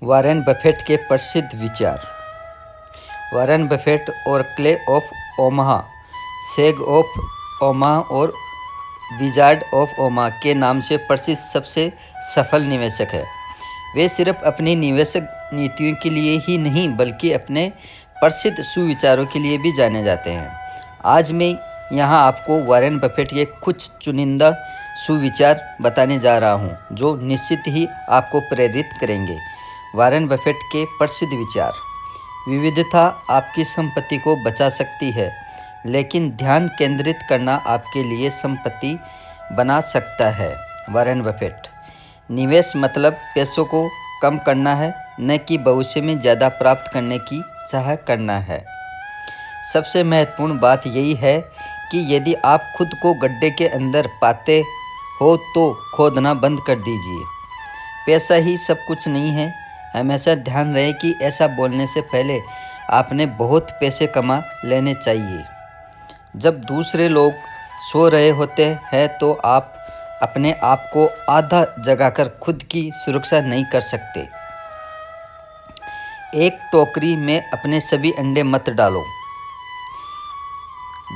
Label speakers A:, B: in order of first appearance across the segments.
A: Warren Buffett के प्रसिद्ध विचार। वॉरेन बफेट और clay of Omaha, सेग of Omaha और विजार्ड ऑफ ओमाहा के नाम से प्रसिद्ध सबसे सफल निवेशक है। वे सिर्फ अपनी निवेशक नीतियों के लिए ही नहीं बल्कि अपने प्रसिद्ध सुविचारों के लिए भी जाने जाते हैं। आज मैं यहाँ आपको वॉरेन बफेट के कुछ चुनिंदा सुविचार बताने जा रहा हूँ जो निश्चित ही आपको प्रेरित करेंगे। वॉरेन बफेट के प्रसिद्ध विचार। विविधता आपकी संपत्ति को बचा सकती है, लेकिन ध्यान केंद्रित करना आपके लिए संपत्ति बना सकता है। Warren Buffett. निवेश मतलब पैसों को कम करना है, न कि भविष्य में ज़्यादा प्राप्त करने की चाह करना है। सबसे महत्वपूर्ण बात यही है कि यदि आप खुद को गड्ढे के अंदर पाते हो तो खोदना बंद कर दीजिए। पैसा ही सब कुछ नहीं है। हमेशा ध्यान रहे कि ऐसा बोलने से पहले आपने बहुत पैसे कमा लेने चाहिए। जब दूसरे लोग सो रहे होते हैं तो आप अपने आप को आधा जगाकर खुद की सुरक्षा नहीं कर सकते। एक टोकरी में अपने सभी अंडे मत डालो।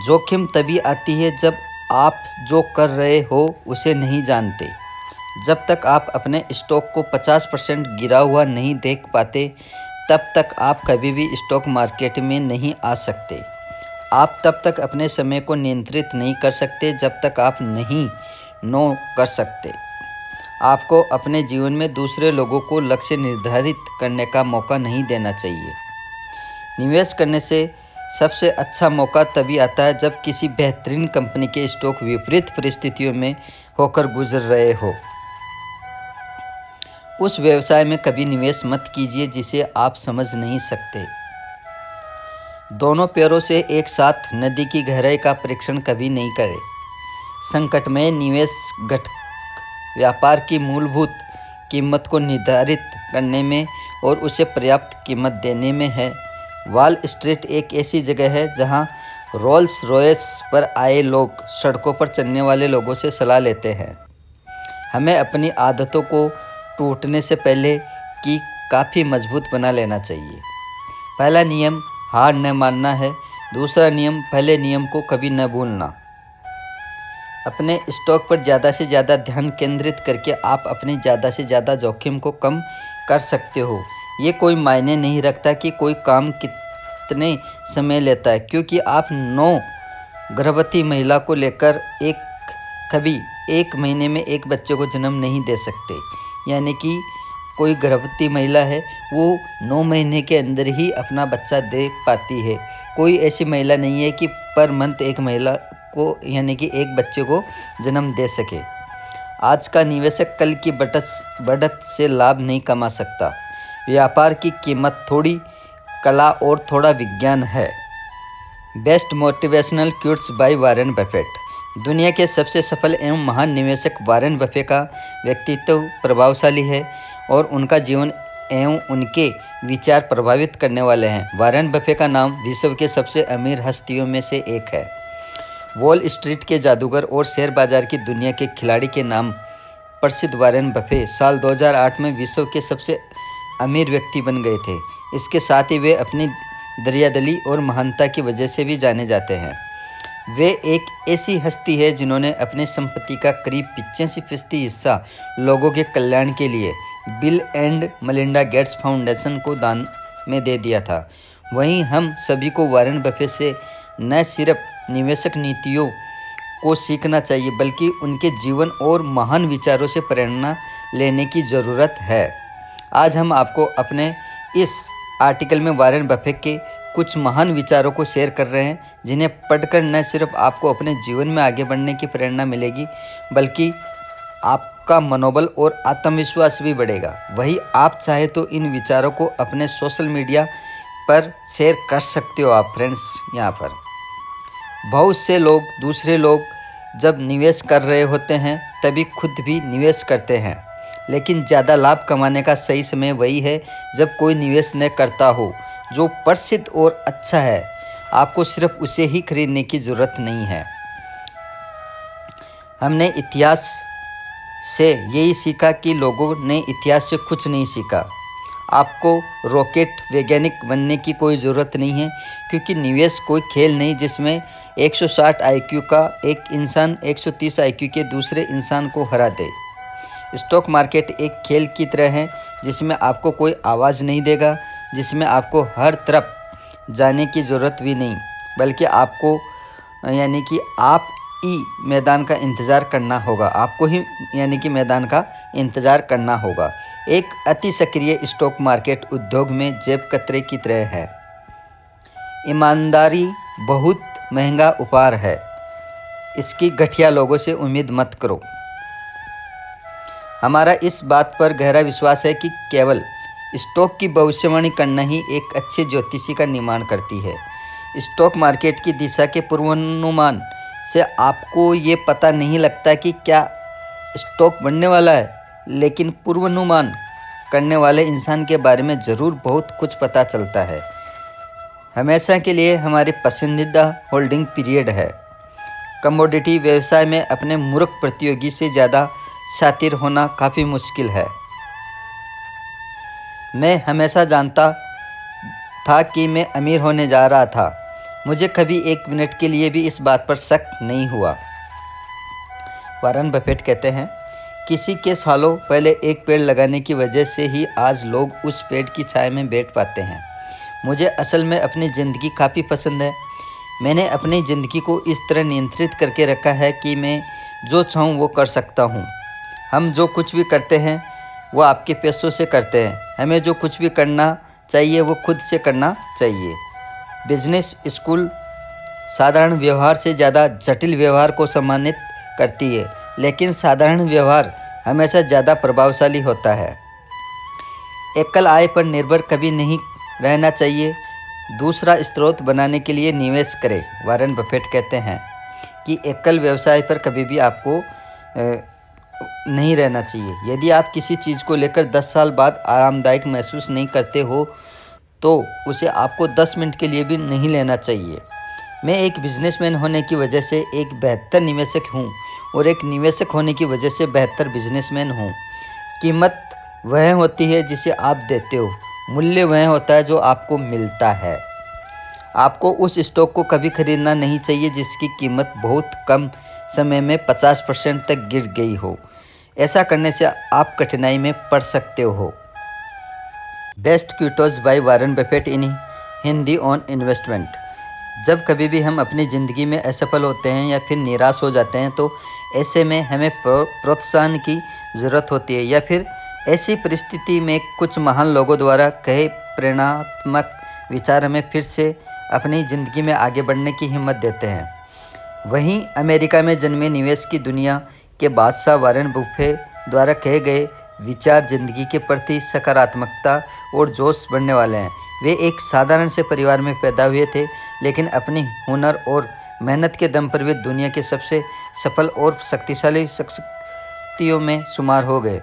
A: जोखिम तभी आती है जब आप जो कर रहे हो उसे नहीं जानते। जब तक आप अपने स्टॉक को 50% गिरा हुआ नहीं देख पाते, तब तक आप कभी भी स्टॉक मार्केट में नहीं आ सकते। आप तब तक अपने समय को नियंत्रित नहीं कर सकते जब तक आप नहीं नो कर सकते। आपको अपने जीवन में दूसरे लोगों को लक्ष्य निर्धारित करने का मौका नहीं देना चाहिए। निवेश करने से सबसे अच्छा मौका तभी आता है जब किसी बेहतरीन कंपनी के स्टॉक विपरीत परिस्थितियों में होकर गुजर रहे हो। उस व्यवसाय में कभी निवेश मत कीजिए जिसे आप समझ नहीं सकते। दोनों पैरों से एक साथ नदी की गहराई का परीक्षण कभी नहीं करें। संकटमय निवेश घटक व्यापार की मूलभूत कीमत को निर्धारित करने में और उसे पर्याप्त कीमत देने में है। वॉल स्ट्रीट एक ऐसी जगह है जहां रोल्स रॉयस पर आए लोग सड़कों पर चलने वाले लोगों से सलाह लेते हैं। हमें अपनी आदतों को टूटने से पहले की काफ़ी मजबूत बना लेना चाहिए। पहला नियम हार न मानना है। दूसरा नियम पहले नियम को कभी न भूलना। अपने स्टॉक पर ज़्यादा से ज़्यादा ध्यान केंद्रित करके आप अपने ज़्यादा से ज़्यादा जोखिम को कम कर सकते हो। ये कोई मायने नहीं रखता कि कोई काम कितने समय लेता है, क्योंकि आप 9 गर्भवती महिला को लेकर कभी एक महीने में एक बच्चे को जन्म नहीं दे सकते। यानी कि कोई गर्भवती महिला है वो 9 महीने के अंदर ही अपना बच्चा दे पाती है। कोई ऐसी महिला नहीं है कि पर मंथ एक महिला को यानी कि एक बच्चे को जन्म दे सके। आज का निवेशक कल की बढ़त से लाभ नहीं कमा सकता। व्यापार की कीमत थोड़ी कला और थोड़ा विज्ञान है। Best motivational quotes by Warren Buffett. दुनिया के सबसे सफल एवं महान निवेशक वॉरेन बफेट का व्यक्तित्व प्रभावशाली है और उनका जीवन एवं उनके विचार प्रभावित करने वाले हैं। वॉरेन बफेट का नाम विश्व के सबसे अमीर हस्तियों में से एक है। वॉल स्ट्रीट के जादूगर और शेयर बाजार की दुनिया के खिलाड़ी के नाम प्रसिद्ध वॉरेन बफेट साल 2008 में विश्व के सबसे अमीर व्यक्ति बन गए थे। इसके साथ ही वे अपनी दरियादिली और महानता की वजह से भी जाने जाते हैं। वे एक ऐसी हस्ती है जिन्होंने अपनी संपत्ति का करीब 85% हिस्सा लोगों के कल्याण के लिए bill and Melinda Gates foundation को दान में दे दिया था। वहीं हम सभी को वॉरेन बफेट से न सिर्फ निवेशक नीतियों को सीखना चाहिए बल्कि उनके जीवन और महान विचारों से प्रेरणा लेने की ज़रूरत है। आज हम आपको अपने इस आर्टिकल में वॉरेन बफेट के कुछ महान विचारों को शेयर कर रहे हैं, जिन्हें पढ़कर न सिर्फ आपको अपने जीवन में आगे बढ़ने की प्रेरणा मिलेगी बल्कि आपका मनोबल और आत्मविश्वास भी बढ़ेगा। वही आप चाहे तो इन विचारों को अपने सोशल मीडिया पर शेयर कर सकते हो आप फ्रेंड्स। यहाँ पर बहुत से लोग दूसरे लोग जब निवेश कर रहे होते हैं तभी खुद भी निवेश करते हैं, लेकिन ज़्यादा लाभ कमाने का सही समय वही है जब कोई निवेश न करता हो। जो प्रसिद्ध और अच्छा है, आपको सिर्फ उसे ही खरीदने की ज़रूरत नहीं है। हमने इतिहास से यही सीखा कि लोगों ने इतिहास से कुछ नहीं सीखा। आपको रॉकेट वैज्ञानिक बनने की कोई ज़रूरत नहीं है, क्योंकि निवेश कोई खेल नहीं जिसमें 160 आईक्यू का एक इंसान 130 आईक्यू के दूसरे इंसान को हरा दे। स्टॉक मार्केट एक खेल की तरह है जिसमें आपको कोई आवाज़ नहीं देगा, जिसमें आपको हर तरफ जाने की ज़रूरत भी नहीं, बल्कि आपको यानी कि आप ही मैदान का इंतज़ार करना होगा, आपको ही यानी कि मैदान का इंतज़ार करना होगा। एक अति सक्रिय स्टॉक मार्केट उद्योग में जेब कतरे की तरह है। ईमानदारी बहुत महंगा उपहार है, इसकी घटिया लोगों से उम्मीद मत करो। हमारा इस बात पर गहरा विश्वास है कि केवल स्टॉक की भविष्यवाणी करना ही एक अच्छे ज्योतिषी का निर्माण करती है। स्टॉक मार्केट की दिशा के पूर्वानुमान से आपको ये पता नहीं लगता कि क्या स्टॉक बढ़ने वाला है, लेकिन पूर्वानुमान करने वाले इंसान के बारे में ज़रूर बहुत कुछ पता चलता है। हमेशा के लिए हमारी पसंदीदा होल्डिंग पीरियड है। कमोडिटी व्यवसाय में अपने मूर्ख प्रतियोगी से ज़्यादा शातिर होना काफ़ी मुश्किल है। मैं हमेशा जानता था कि मैं अमीर होने जा रहा था। मुझे कभी एक मिनट के लिए भी इस बात पर शक नहीं हुआ। वारन बफेट कहते हैं, किसी के सालों पहले एक पेड़ लगाने की वजह से ही आज लोग उस पेड़ की छाया में बैठ पाते हैं। मुझे असल में अपनी ज़िंदगी काफ़ी पसंद है। मैंने अपनी ज़िंदगी को इस तरह नियंत्रित करके रखा है कि मैं जो चाहूँ वो कर सकता हूँ। हम जो कुछ भी करते हैं वो आपके पैसों से करते हैं। हमें जो कुछ भी करना चाहिए वो खुद से करना चाहिए। बिजनेस स्कूल साधारण व्यवहार से ज़्यादा जटिल व्यवहार को सम्मानित करती है, लेकिन साधारण व्यवहार हमेशा ज़्यादा प्रभावशाली होता है। एकल आय पर निर्भर कभी नहीं रहना चाहिए। दूसरा स्रोत बनाने के लिए निवेश करें। वारन बफेट कहते हैं कि एकल व्यवसाय पर कभी भी आपको नहीं रहना चाहिए। यदि आप किसी चीज़ को लेकर 10 साल बाद आरामदायक महसूस नहीं करते हो तो उसे आपको 10 मिनट के लिए भी नहीं लेना चाहिए। मैं एक बिजनेसमैन होने की वजह से एक बेहतर निवेशक हूँ और एक निवेशक होने की वजह से बेहतर बिजनेसमैन हूँ। कीमत वह होती है जिसे आप देते हो, मूल्य वह होता है जो आपको मिलता है। आपको उस स्टॉक को कभी खरीदना नहीं चाहिए जिसकी कीमत बहुत कम समय में 50% तक गिर गई हो। ऐसा करने से आप कठिनाई में पड़ सकते हो। Best quotes by Warren Buffett in Hindi on investment. जब कभी भी हम अपनी ज़िंदगी में असफल होते हैं या फिर निराश हो जाते हैं तो ऐसे में हमें प्रोत्साहन की ज़रूरत होती है, या फिर ऐसी परिस्थिति में कुछ महान लोगों द्वारा कहे प्रेरणात्मक विचार हमें फिर से अपनी ज़िंदगी में आगे बढ़ने की हिम्मत देते हैं। वहीं अमेरिका में जन्मे निवेश की दुनिया के बादशाह वारेन बुफे द्वारा कहे गए विचार ज़िंदगी के प्रति सकारात्मकता और जोश बढ़ने वाले हैं। वे एक साधारण से परिवार में पैदा हुए थे, लेकिन अपनी हुनर और मेहनत के दम पर वे दुनिया के सबसे सफल और शक्तिशाली शख्सियतों में शुमार हो गए,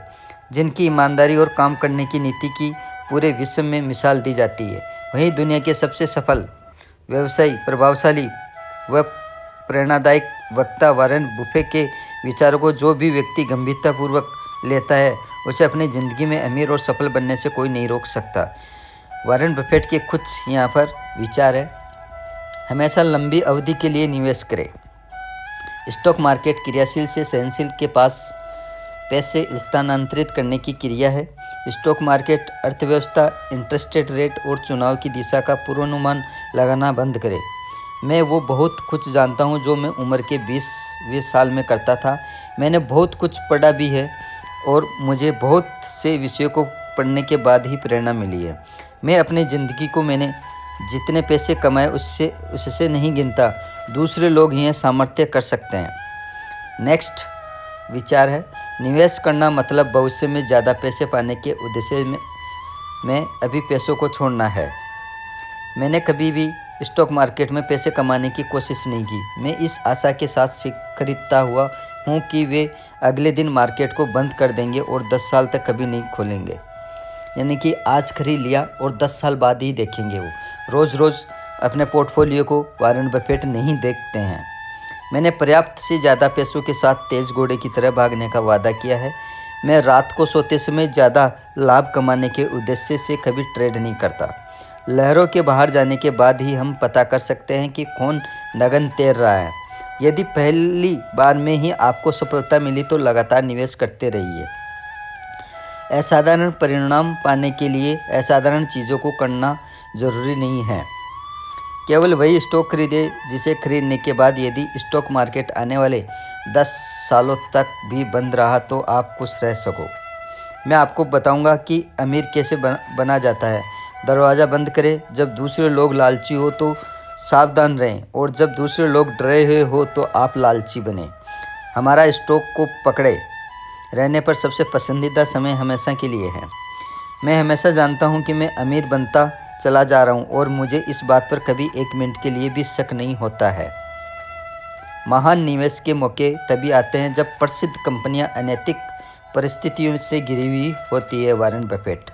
A: जिनकी ईमानदारी और काम करने की नीति की पूरे विश्व में मिसाल दी जाती है। वहीं दुनिया के सबसे सफल व्यवसायी, प्रभावशाली व प्रेरणादायक वक्ता वारेन बुफे के विचारों को जो भी व्यक्ति गंभीरतापूर्वक लेता है उसे अपनी ज़िंदगी में अमीर और सफल बनने से कोई नहीं रोक सकता। वारेन बफेट के कुछ यहाँ पर विचार है। हमेशा लंबी अवधि के लिए निवेश करें। स्टॉक मार्केट क्रियाशील से सहनशील के पास पैसे स्थानांतरित करने की क्रिया है। स्टॉक मार्केट अर्थव्यवस्था, इंटरेस्ट रेट और चुनाव की दिशा का पूर्वानुमान लगाना बंद करे। मैं वो बहुत कुछ जानता हूँ जो मैं उम्र के 20 साल में करता था। मैंने बहुत कुछ पढ़ा भी है और मुझे बहुत से विषयों को पढ़ने के बाद ही प्रेरणा मिली है। मैं अपनी ज़िंदगी को मैंने जितने पैसे कमाए उससे नहीं गिनता। दूसरे लोग यह सामर्थ्य कर सकते हैं। नेक्स्ट विचार है, निवेश करना मतलब भविष्य में ज़्यादा पैसे पाने के उद्देश्य में अभी पैसों को छोड़ना है। मैंने कभी भी स्टॉक मार्केट में पैसे कमाने की कोशिश नहीं की। मैं इस आशा के साथ खरीदता हुआ हूँ कि वे अगले दिन मार्केट को बंद कर देंगे और 10 साल तक कभी नहीं खोलेंगे। यानी कि आज खरीद लिया और 10 साल बाद ही देखेंगे। वो रोज़ रोज़ अपने पोर्टफोलियो को वारेन बफेट नहीं देखते हैं। मैंने पर्याप्त से ज़्यादा पैसों के साथ तेज़ घोड़े की तरह भागने का वादा किया है। मैं रात को सोते समय ज़्यादा लाभ कमाने के उद्देश्य से कभी ट्रेड नहीं करता। लहरों के बाहर जाने के बाद ही हम पता कर सकते हैं कि कौन गगन तैर रहा है। यदि पहली बार में ही आपको सफलता मिली तो लगातार निवेश करते रहिए। असाधारण परिणाम पाने के लिए असाधारण चीज़ों को करना जरूरी नहीं है। केवल वही स्टॉक खरीदें जिसे खरीदने के बाद यदि स्टॉक मार्केट आने वाले 10 सालों तक भी बंद रहा तो आप खुश रह सको। मैं आपको बताऊंगा कि अमीर कैसे बना जाता है। दरवाज़ा बंद करें जब दूसरे लोग लालची हो तो सावधान रहें, और जब दूसरे लोग डरे हुए हो तो आप लालची बने। हमारा स्टॉक को पकड़े रहने पर सबसे पसंदीदा समय हमेशा के लिए है। मैं हमेशा जानता हूं कि मैं अमीर बनता चला जा रहा हूं और मुझे इस बात पर कभी एक मिनट के लिए भी शक नहीं होता है। महान निवेश के मौके तभी आते हैं जब प्रसिद्ध कंपनियां अनैतिक परिस्थितियों से घिरी हुई होती है। वॉरेन बफेट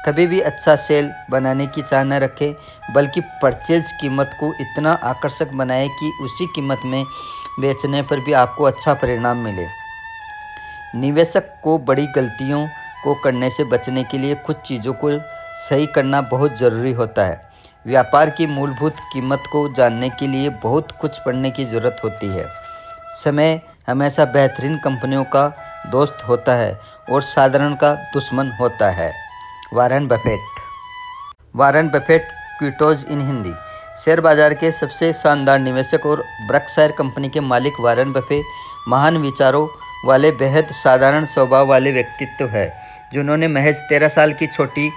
A: कभी भी अच्छा सेल बनाने की चाह न रखें, बल्कि परचेज कीमत को इतना आकर्षक बनाएं कि उसी कीमत में बेचने पर भी आपको अच्छा परिणाम मिले। निवेशक को बड़ी गलतियों को करने से बचने के लिए कुछ चीज़ों को सही करना बहुत ज़रूरी होता है। व्यापार की मूलभूत कीमत को जानने के लिए बहुत कुछ पढ़ने की ज़रूरत होती है। समय हमेशा बेहतरीन कंपनियों का दोस्त होता है और साधारण का दुश्मन होता है। वॉरेन बफेट क्विटोज इन हिंदी। शेयर बाजार के सबसे शानदार निवेशक और ब्रकशायर कंपनी के मालिक वॉरेन बफे महान विचारों वाले बेहद साधारण स्वभाव वाले व्यक्तित्व है, जिन्होंने महज 13 साल की छोटी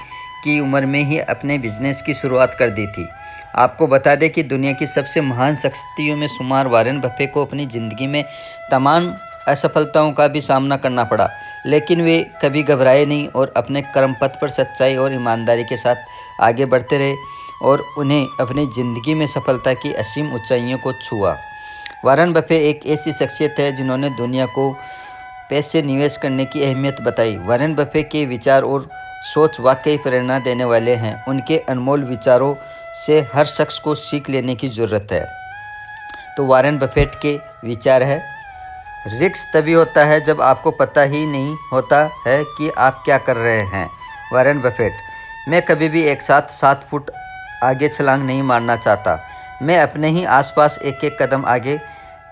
A: की उम्र में ही अपने बिजनेस की शुरुआत कर दी थी। आपको बता दें कि दुनिया की सबसे महान शख्सियतों में शुमार वॉरेन बफे को अपनी ज़िंदगी में तमाम असफलताओं का भी सामना करना पड़ा, लेकिन वे कभी घबराए नहीं और अपने कर्म पथ पर सच्चाई और ईमानदारी के साथ आगे बढ़ते रहे और उन्हें अपनी ज़िंदगी में सफलता की असीम ऊंचाइयों को छुआ। वॉरेन बफे एक ऐसी शख्सियत है जिन्होंने दुनिया को पैसे निवेश करने की अहमियत बताई। वॉरेन बफे के विचार और सोच वाकई प्रेरणा देने वाले हैं। उनके अनमोल विचारों से हर शख्स को सीख लेने की ज़रूरत है। तो वॉरेन बफेट के विचार है, रिस्क तभी होता है जब आपको पता ही नहीं होता है कि आप क्या कर रहे हैं। वॉरेन बफेट मैं कभी भी एक साथ 7 फुट आगे छलांग नहीं मारना चाहता। मैं अपने ही आसपास एक एक कदम आगे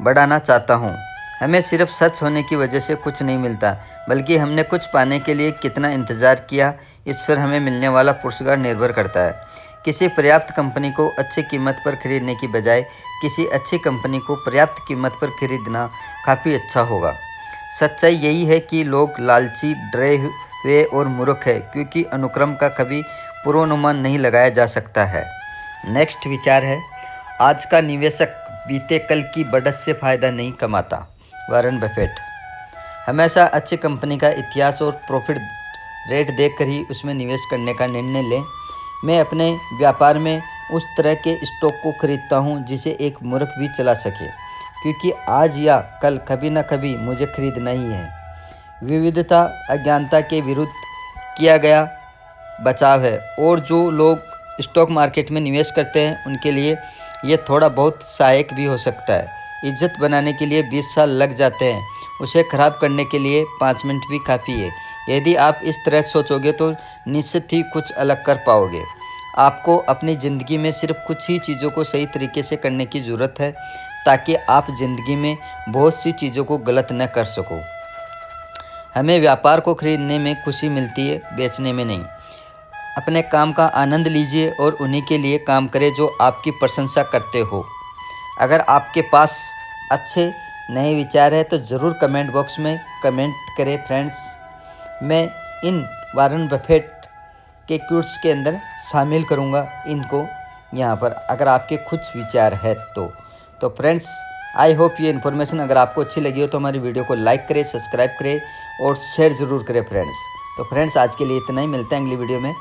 A: बढ़ाना चाहता हूँ। हमें सिर्फ सच होने की वजह से कुछ नहीं मिलता, बल्कि हमने कुछ पाने के लिए कितना इंतज़ार किया इस पर हमें मिलने वाला पुरस्कार निर्भर करता है। किसी पर्याप्त कंपनी को अच्छी कीमत पर खरीदने की बजाय किसी अच्छी कंपनी को पर्याप्त कीमत पर खरीदना काफ़ी अच्छा होगा। सच्चाई यही है कि लोग लालची, डरे हुए और मूर्ख है, क्योंकि अनुक्रम का कभी पूर्वानुमान नहीं लगाया जा सकता है। नेक्स्ट विचार है, आज का निवेशक बीते कल की बढ़त से फ़ायदा नहीं कमाता। वॉरेन बफेट हमेशा अच्छी कंपनी का इतिहास और प्रॉफिट रेट देखकर ही उसमें निवेश करने का निर्णय लें। मैं अपने व्यापार में उस तरह के स्टॉक को खरीदता हूं जिसे एक मूर्ख भी चला सके, क्योंकि आज या कल कभी न कभी मुझे खरीदना ही है। विविधता अज्ञानता के विरुद्ध किया गया बचाव है, और जो लोग स्टॉक मार्केट में निवेश करते हैं उनके लिए ये थोड़ा बहुत सहायक भी हो सकता है। इज्जत बनाने के लिए 20 साल लग जाते हैं, उसे ख़राब करने के लिए 5 मिनट भी काफ़ी है। यदि आप इस तरह सोचोगे तो निश्चित ही कुछ अलग कर पाओगे। आपको अपनी ज़िंदगी में सिर्फ कुछ ही चीज़ों को सही तरीके से करने की ज़रूरत है, ताकि आप ज़िंदगी में बहुत सी चीज़ों को गलत न कर सको। हमें व्यापार को खरीदने में खुशी मिलती है, बेचने में नहीं। अपने काम का आनंद लीजिए और उन्हीं के लिए काम करें जो आपकी प्रशंसा करते हो। अगर आपके पास अच्छे नए विचार हैं तो ज़रूर कमेंट बॉक्स में कमेंट करें फ्रेंड्स। मैं इन वॉरेन बफेट के क्विट्स के अंदर शामिल करूंगा इनको यहाँ पर, अगर आपके कुछ विचार है तो फ्रेंड्स आई होप ये इन्फॉर्मेशन अगर आपको अच्छी लगी हो तो हमारी वीडियो को लाइक करें, सब्सक्राइब करें और शेयर ज़रूर करें फ्रेंड्स। तो फ्रेंड्स आज के लिए इतना ही, मिलते हैं अगली वीडियो में।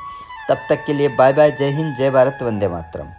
A: तब तक के लिए बाय बाय, जय हिंद, जय भारत, वंदे मातरम।